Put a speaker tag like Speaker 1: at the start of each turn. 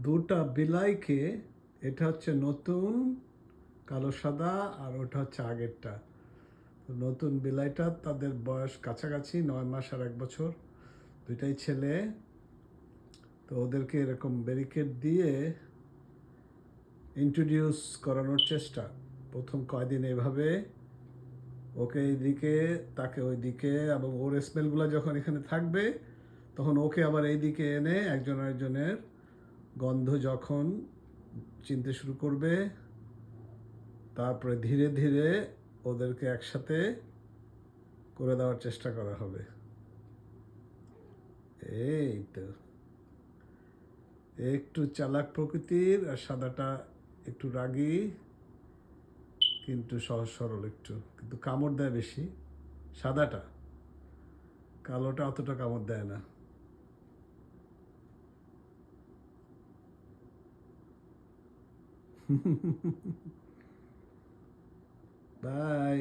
Speaker 1: দুটা বিলাইকে, এটা হচ্ছে নতুন কালো সাদা আর ওটা হচ্ছে আগেরটা। তো নতুন বিলাইটা, তাদের বয়স কাছাকাছি 9 মাস আর 1 বছর, দুইটাই ছেলে। তো ওদেরকে এরকম ব্যারিকেড দিয়ে ইন্ট্রোডিউস করানোর চেষ্টা। প্রথম কয়দিন এভাবে, ওকে এইদিকে তাকে ওইদিকে, এবং ওর স্মেলগুলো যখন এখানে থাকবে তখন ওকে আবার এইদিকে এনে একজন আরেকজনের গন্ধ যখন চিনতে শুরু করবে, তারপরে ধীরে ধীরে ওদেরকে একসাথে করে দেওয়ার চেষ্টা করা হবে। এই তো, একটু চালাক প্রকৃতির, আর সাদাটা একটু রাগী, কিন্তু সহজ সরল একটু, কিন্তু কামড় দেয় বেশি সাদাটা, কালোটা অতটা কামড় দেয় না। বাই।